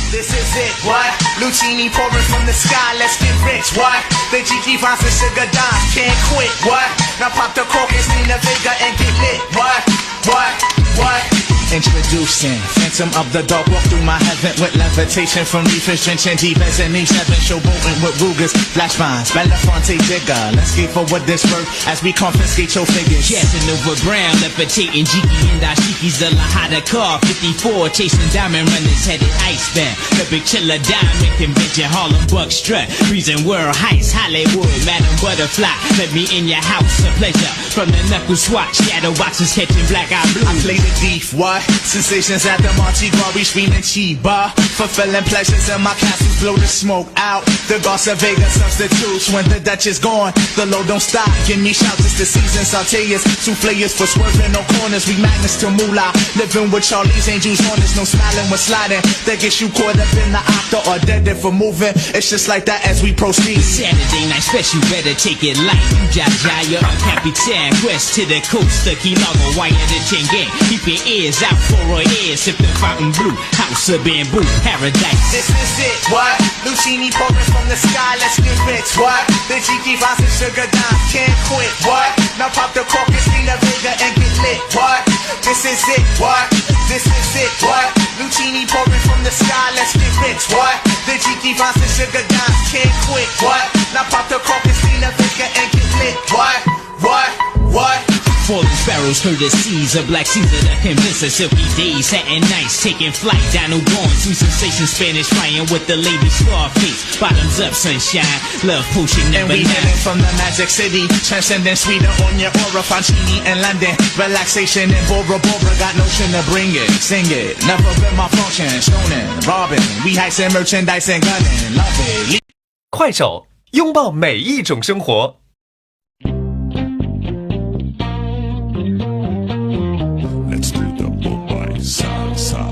This is it, what? Lucini pouring from the sky, let's get rich, what? The Gigi Vines and Sugar Dimes can't quit, what? Now pop the cork and Nina Vega and get lit, what? What? Introducing Phantom of the Dark, walk through my heaven with levitation from reefers drenching deep as an E7, showboating with Rugers, flash vines, Belafonte digger. Let's get for what this worth as we confiscate your figures. Casting over ground, levitating Jiki and Dashiki's the Lahada car 54, chasing diamond runners headed icebound. The big chiller diamond convention, Harlem Buck strut, freezing world heights, Hollywood, Madam Butterfly. Let me in your house, a pleasure. From the knuckle swatch, shadow boxes catching black eye blue. I play the thief, what? Sensations at the Mardi Gras, we screaming Chiba. Fulfilling pleasures in my castles, blow the smoke out. The Garza Vega substitutes when the Dutch is gone. The low don't stop, give me shouts, it's the season. Sauteers, souffleurs for swerving, no corners. We magnets to moolah. Living with Charlie's Angels on us, no smiling when sliding. That gets you caught up in the octa or dead for moving. It's just like that as we proceed. Saturday night special, better take it light. Jaya, Capitan, quest to the coast. The Key Largo, wire the chain gang. Keep your ears out for a ear, sipping fountain blue. House of bamboo, paradise. This is it, what? Lucini pouring from the sky, let's get rich, what? The Gigi Vines and Sugar Dimes can't quit, what? Now pop the cork and Nina Vega and get lit, what? This is it, what? This is it, what? Lucini pouring from the sky, let's get rich, what? The Gigi Vines and Sugar Dimes can't quit, what? Now pop the cork and Nina Vega and get lit, what? Falling sparrows, heard the seas, a black Caesar to convince us. Silky days, satin nights, taking flight, down gone. Sweet sensation, Spanish flying with the lady Scarface. Bottoms up, sunshine, love potion And number we 9. heading from the Magic City, transcending sweeter on your aura. Fontini in London, relaxation in Bora Bora. Got notion to bring it, sing it. Never been my function, stoning, robbing. We heisting merchandise and gunning, love it. 快手，拥抱每一种生活。Let's do the Bombay salsa.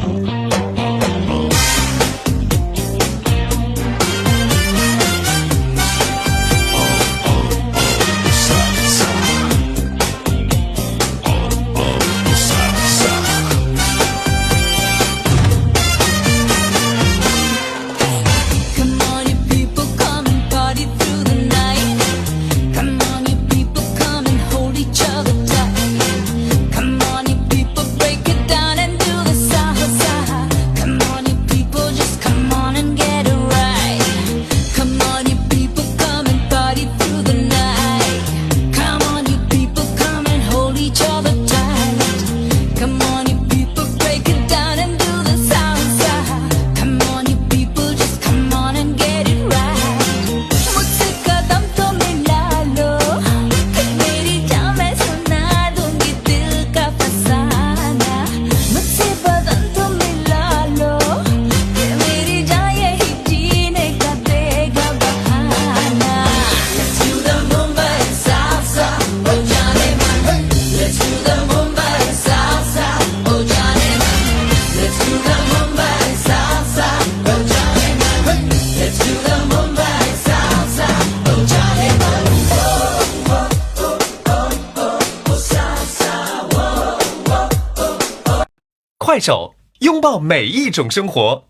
快手，拥抱每一种生活。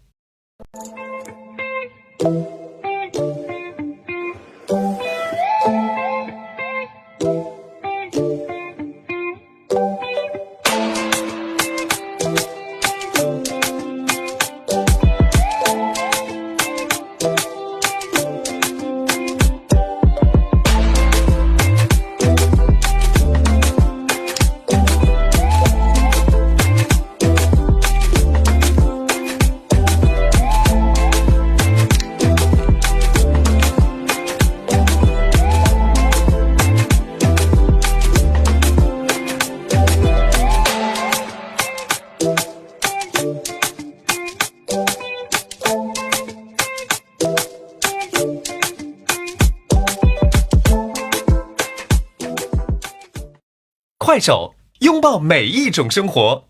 快手，拥抱每一种生活。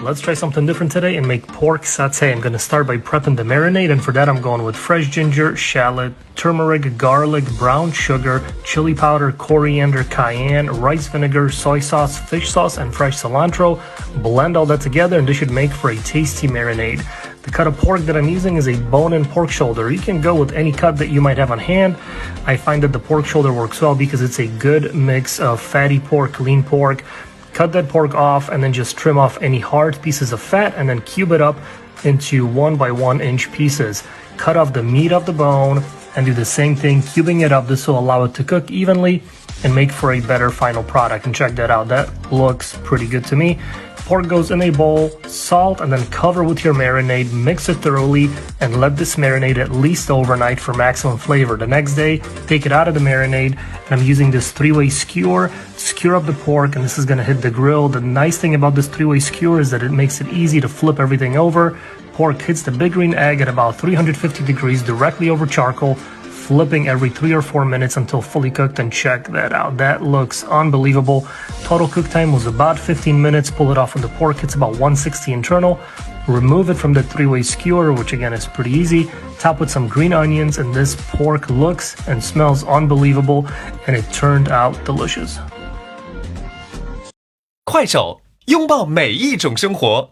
Let's try something different today and make pork satay. I'm going to start by prepping the marinade, and for that I'm going with fresh ginger, shallot, turmeric, garlic, brown sugar, chili powder, coriander, cayenne, rice vinegar, soy sauce, fish sauce, and fresh cilantro. Blend all that together and this should make for a tasty marinade. The cut of pork that I'm using is a bone-in pork shoulder. You can go with any cut that you might have on hand. I find that the pork shoulder works well because it's a good mix of fatty pork, lean pork. Cut that pork off and then just trim off any hard pieces of fat and then cube it up into 1 by 1 inch pieces. Cut off the meat of the bone and do the same thing, cubing it up. This will allow it to cook evenly and make for a better final product. And check that out, that looks pretty good to me. Pork goes in a bowl, salt, and then cover with your marinade, mix it thoroughly, and let this marinate at least overnight for maximum flavor. The next day, take it out of the marinade, and I'm using this 3-way skewer to skewer up the pork, and this is gonna hit the grill. The nice thing about this 3-way skewer is that it makes it easy to flip everything over. Pork hits the big green egg at about 350 degrees directly over charcoal, flipping every 3 or 4 minutes until fully cooked, and check that out. That looks unbelievable. Total cook time was about 15 minutes. Pull it off from the pork, it's about 160 internal. Remove it from the 3-way skewer, which again is pretty easy. Top with some green onions, and this pork looks and smells unbelievable, and it turned out delicious. 快手，拥抱每一种生活。